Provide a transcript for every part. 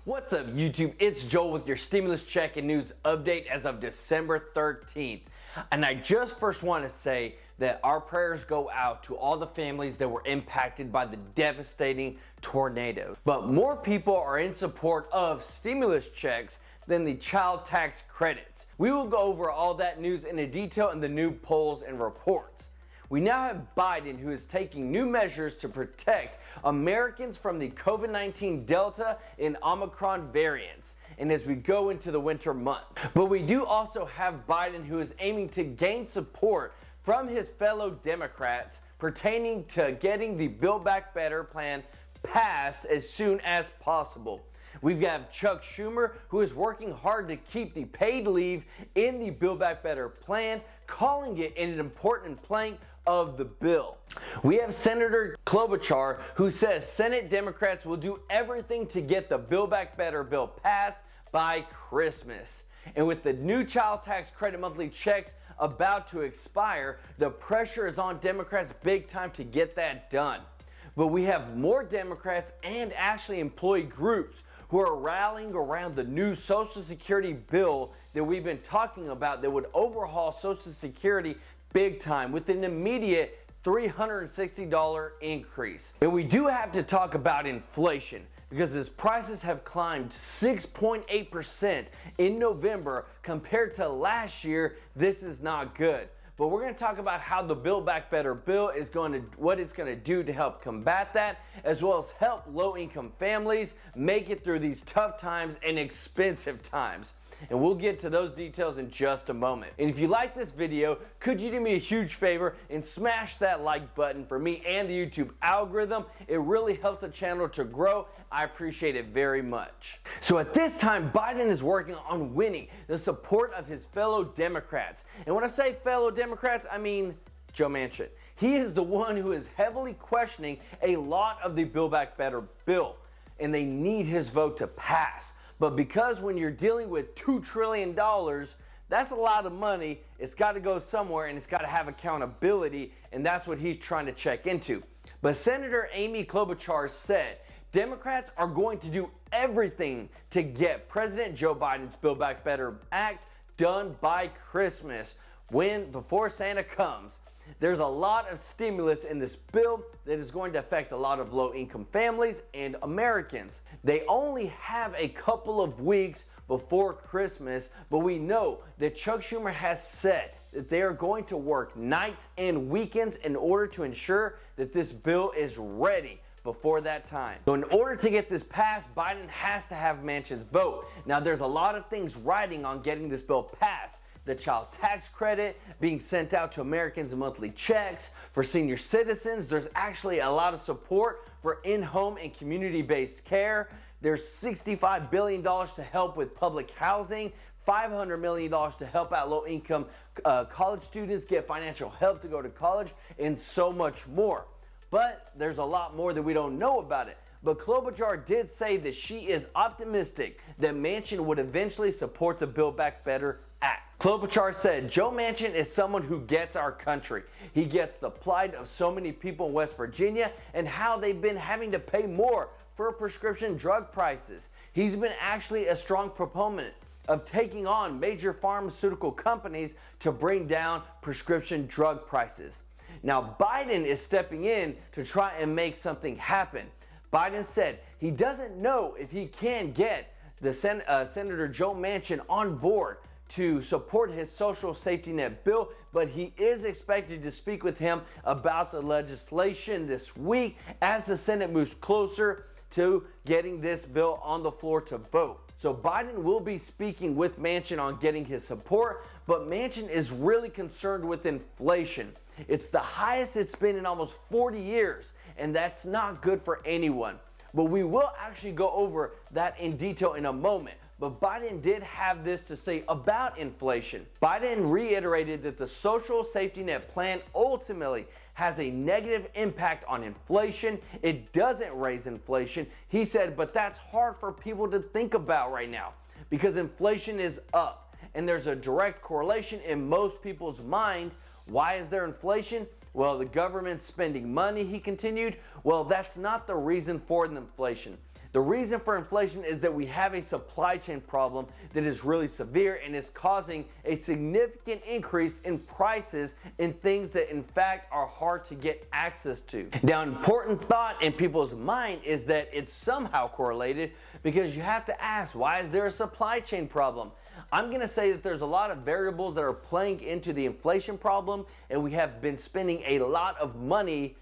What's up, YouTube? It's Joel with your stimulus check and news update as of December 13th. And I just first want to say that our prayers go out to all the families that were impacted by the devastating tornado. But more people are in support of stimulus checks than the child tax credits. We will go over all that news in detail in the new polls and reports. We now have Biden, who is taking new measures to protect Americans from the COVID-19 Delta and Omicron variants, and as we go into the winter months. But we do also have Biden, who is aiming to gain support from his fellow Democrats pertaining to getting the Build Back Better plan passed as soon as possible. We've got Chuck Schumer, who is working hard to keep the paid leave in the Build Back Better plan, calling it an important plank of the bill. We have Senator Klobuchar, who says Senate Democrats will do everything to get the Build Back Better bill passed by Christmas. And with the new child tax credit monthly checks about to expire, the pressure is on Democrats big time to get that done. But we have more Democrats and actually employee groups who are rallying around the new Social Security bill that we've been talking about that would overhaul Social Security big time with an immediate $360 increase. And we do have to talk about inflation, because as prices have climbed 6.8% in November compared to last year, this is not good. But we're going to talk about how the Build Back Better bill is what it's going to do to help combat that, as well as help low-income families make it through these tough times and expensive times. And we'll get to those details in just a moment. And if you like this video, could you do me a huge favor and smash that like button for me and the YouTube algorithm? It really helps the channel to grow. I appreciate it very much. So at this time, Biden is working on winning the support of his fellow Democrats. And when I say fellow Democrats, I mean Joe Manchin. He is the one who is heavily questioning a lot of the Build Back Better bill, and they need his vote to pass. But because when you're dealing with $2 trillion, that's a lot of money. It's got to go somewhere, and it's got to have accountability, and that's what he's trying to check into. But Senator Amy Klobuchar said Democrats are going to do everything to get President Joe Biden's Build Back Better Act done by Christmas, before Santa comes. There's a lot of stimulus in this bill that is going to affect a lot of low-income families and Americans. They only have a couple of weeks before Christmas, but we know that Chuck Schumer has said that they are going to work nights and weekends in order to ensure that this bill is ready before that time. So in order to get this passed, Biden has to have Manchin's vote. Now, there's a lot of things riding on getting this bill passed. The child tax credit being sent out to Americans in monthly checks. For senior citizens, there's actually a lot of support for in-home and community-based care. There's $65 billion to help with public housing, $500 million to help out low-income college students get financial help to go to college, and so much more. But there's a lot more that we don't know about it. But Klobuchar did say that she is optimistic that Manchin would eventually support the Build Back Better Act. Klobuchar said, Joe Manchin is someone who gets our country. He gets the plight of so many people in West Virginia and how they've been having to pay more for prescription drug prices. He's been actually a strong proponent of taking on major pharmaceutical companies to bring down prescription drug prices. Now, Biden is stepping in to try and make something happen. Biden said he doesn't know if he can get the Senator Joe Manchin on board to support his social safety net bill, but he is expected to speak with him about the legislation this week as the Senate moves closer to getting this bill on the floor to vote. So Biden will be speaking with Manchin on getting his support, but Manchin is really concerned with inflation. It's the highest it's been in almost 40 years, and that's not good for anyone. But we will actually go over that in detail in a moment. But Biden did have this to say about inflation. Biden reiterated that the social safety net plan ultimately has a negative impact on inflation. It doesn't raise inflation. He said, but that's hard for people to think about right now because inflation is up and there's a direct correlation in most people's mind. Why is there inflation? Well, the government's spending money, he continued. Well, that's not the reason for the inflation. The reason for inflation is that we have a supply chain problem that is really severe and is causing a significant increase in prices in things that in fact are hard to get access to. Now, important thought in people's mind is that it's somehow correlated, because you have to ask, why is there a supply chain problem? I'm going to say that there's a lot of variables that are playing into the inflation problem, and we have been spending a lot of money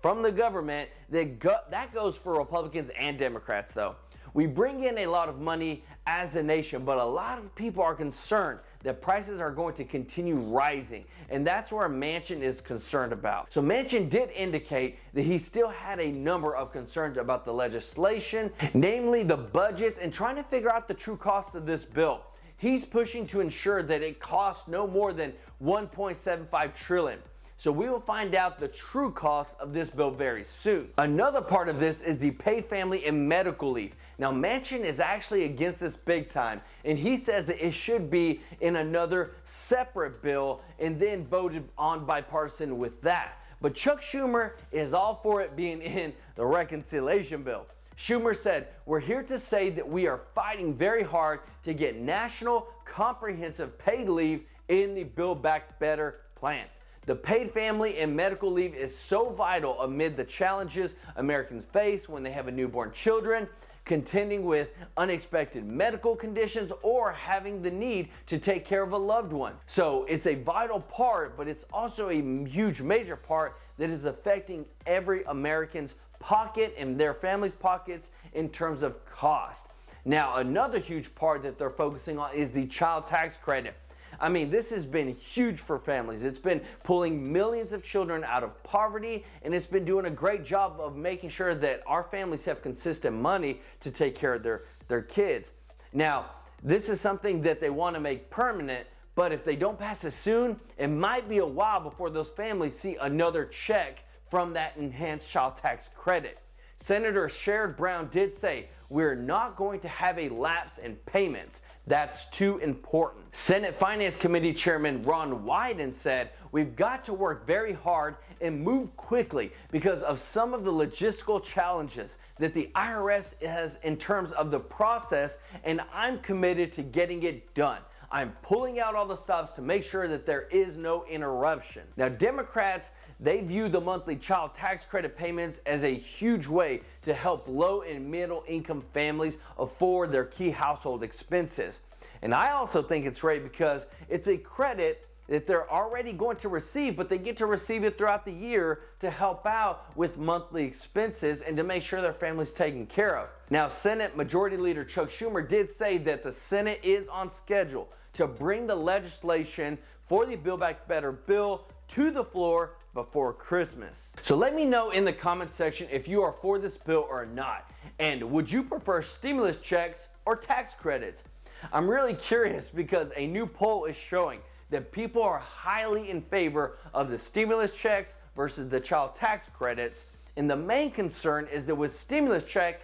from the government that goes for Republicans and Democrats though. We bring in a lot of money as a nation, but a lot of people are concerned that prices are going to continue rising, and that's where Manchin is concerned about. So Manchin did indicate that he still had a number of concerns about the legislation, namely the budgets and trying to figure out the true cost of this bill. He's pushing to ensure that it costs no more than $1.75 trillion. So we will find out the true cost of this bill very soon. Another part of this is the paid family and medical leave. Now, Manchin is actually against this big time, and he says that it should be in another separate bill and then voted on bipartisan with that. But Chuck Schumer is all for it being in the reconciliation bill. Schumer said, "We're here to say that we are fighting very hard to get national comprehensive paid leave in the Build Back Better plan." The paid family and medical leave is so vital amid the challenges Americans face when they have a newborn children, contending with unexpected medical conditions, or having the need to take care of a loved one. So it's a vital part, but it's also a huge major part that is affecting every American's pocket and their families' pockets in terms of cost. Now, another huge part that they're focusing on is the child tax credit. I mean, this has been huge for families. It's been pulling millions of children out of poverty, and it's been doing a great job of making sure that our families have consistent money to take care of their kids. Now, this is something that they want to make permanent, but if they don't pass it soon, it might be a while before those families see another check from that enhanced child tax credit. Senator Sherrod Brown did say, "We're not going to have a lapse in payments. That's too important." Senate Finance Committee Chairman Ron Wyden said, "We've got to work very hard and move quickly because of some of the logistical challenges that the IRS has in terms of the process, and I'm committed to getting it done. I'm pulling out all the stops to make sure that there is no interruption." Now, Democrats, they view the monthly child tax credit payments as a huge way to help low and middle income families afford their key household expenses. And I also think it's great because it's a credit that they're already going to receive, but they get to receive it throughout the year to help out with monthly expenses and to make sure their family's taken care of. Now, Senate Majority Leader Chuck Schumer did say that the Senate is on schedule to bring the legislation for the Build Back Better bill to the floor before Christmas. So let me know in the comment section if you are for this bill or not. And would you prefer stimulus checks or tax credits? I'm really curious because a new poll is showing that people are highly in favor of the stimulus checks versus the child tax credits. And the main concern is that with stimulus check,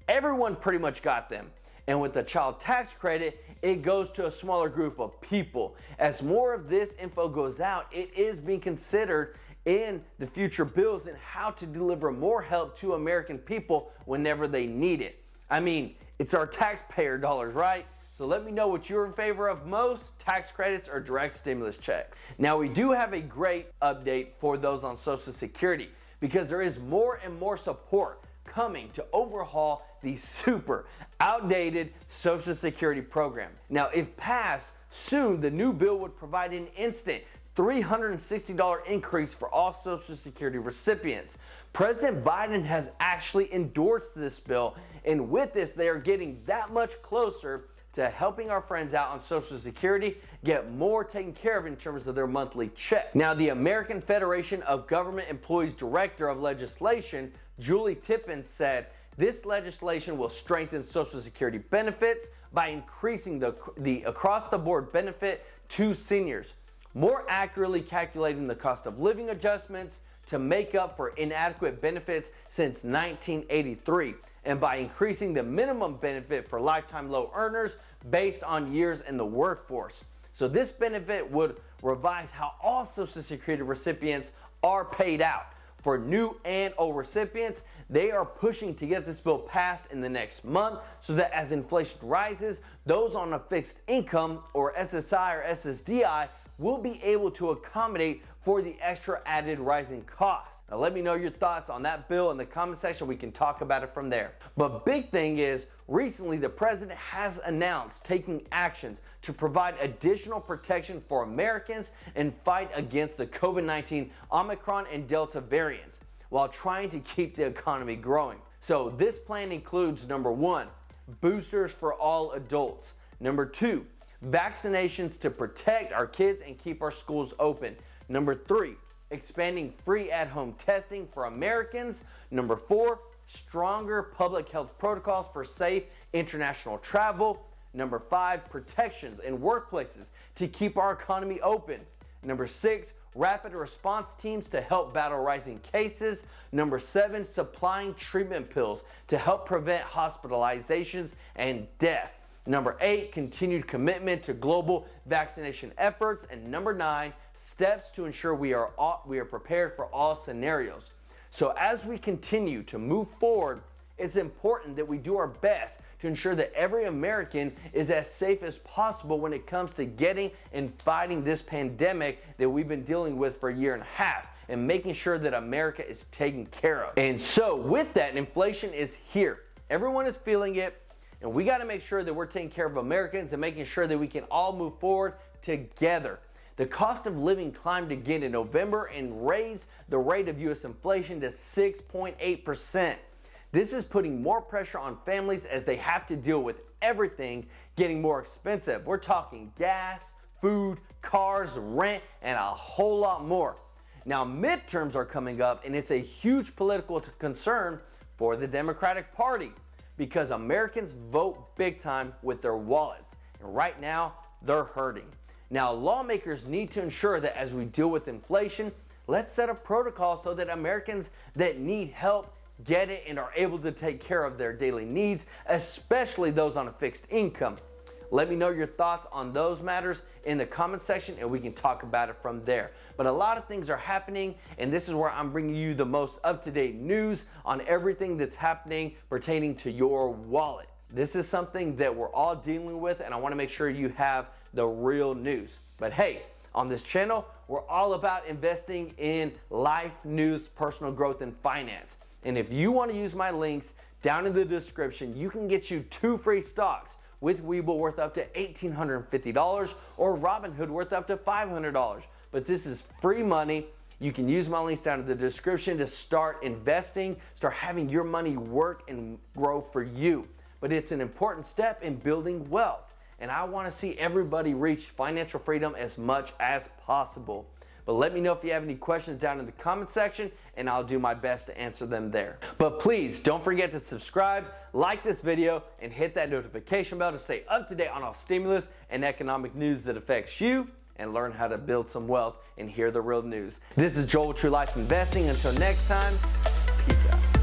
everyone pretty much got them. And with the child tax credit, it goes to a smaller group of people. As more of this info goes out, it is being considered in the future bills and how to deliver more help to American people whenever they need it. I mean, it's our taxpayer dollars, right? So let me know what you're in favor of most, tax credits or direct stimulus checks. Now, we do have a great update for those on Social Security because there is more and more support coming to overhaul the super outdated Social Security program. Now, if passed, soon the new bill would provide an instant $360 increase for all Social Security recipients. President Biden has actually endorsed this bill, and with this, they are getting that much closer to helping our friends out on Social Security get more taken care of in terms of their monthly check. Now, the American Federation of Government Employees Director of Legislation, Julie Tippin, said this legislation will strengthen Social Security benefits by increasing the across-the-board benefit to seniors, more accurately calculating the cost of living adjustments to make up for inadequate benefits since 1983, and by increasing the minimum benefit for lifetime low earners based on years in the workforce. So this benefit would revise how all Social Security recipients are paid out. for new and old recipients. They are pushing to get this bill passed in the next month so that as inflation rises, those on a fixed income or SSI or SSDI will be able to accommodate for the extra added rising costs. Now let me know your thoughts on that bill in the comment section. We can talk about it from there. But big thing is, recently the president has announced taking actions to provide additional protection for Americans and fight against the COVID-19 Omicron and Delta variants while trying to keep the economy growing. So this plan includes, number 1, boosters for all adults. Number 2, vaccinations to protect our kids and keep our schools open. Number 3, expanding free at-home testing for Americans. Number 4, stronger public health protocols for safe international travel. Number 5, protections in workplaces to keep our economy open. Number 6, rapid response teams to help battle rising cases. Number 7, supplying treatment pills to help prevent hospitalizations and death. Number 8, continued commitment to global vaccination efforts. And number 9, steps to ensure we are prepared for all scenarios. So as we continue to move forward, it's important that we do our best to ensure that every American is as safe as possible when it comes to getting and fighting this pandemic that we've been dealing with for a year and a half, and making sure that America is taken care of. And so with that, inflation is here. Everyone is feeling it, and we got to make sure that we're taking care of Americans and making sure that we can all move forward together. The cost of living climbed again in November and raised the rate of U.S. inflation to 6.8%. This is putting more pressure on families as they have to deal with everything getting more expensive. We're talking gas, food, cars, rent, and a whole lot more. Now, midterms are coming up, and it's a huge political concern for the Democratic Party because Americans vote big time with their wallets, and right now they're hurting. Now, lawmakers need to ensure that as we deal with inflation, let's set a protocol so that Americans that need help get it and are able to take care of their daily needs, especially those on a fixed income. Let me know your thoughts on those matters in the comment section and we can talk about it from there. But a lot of things are happening, and this is where I'm bringing you the most up-to-date news on everything that's happening pertaining to your wallet. This is something that we're all dealing with, and I want to make sure you have the real news. But hey, on this channel, we're all about investing in life, news, personal growth, and finance. And if you want to use my links down in the description, you can get you 2 free stocks with Webull worth up to $1,850 or Robinhood worth up to $500. But this is free money. You can use my links down in the description to start investing, start having your money work and grow for you. But it's an important step in building wealth. And I want to see everybody reach financial freedom as much as possible. But let me know if you have any questions down in the comment section, and I'll do my best to answer them there. But please don't forget to subscribe, like this video, and hit that notification bell to stay up to date on all stimulus and economic news that affects you, and learn how to build some wealth and hear the real news. This is Joel with True Life Investing. Until next time, peace out.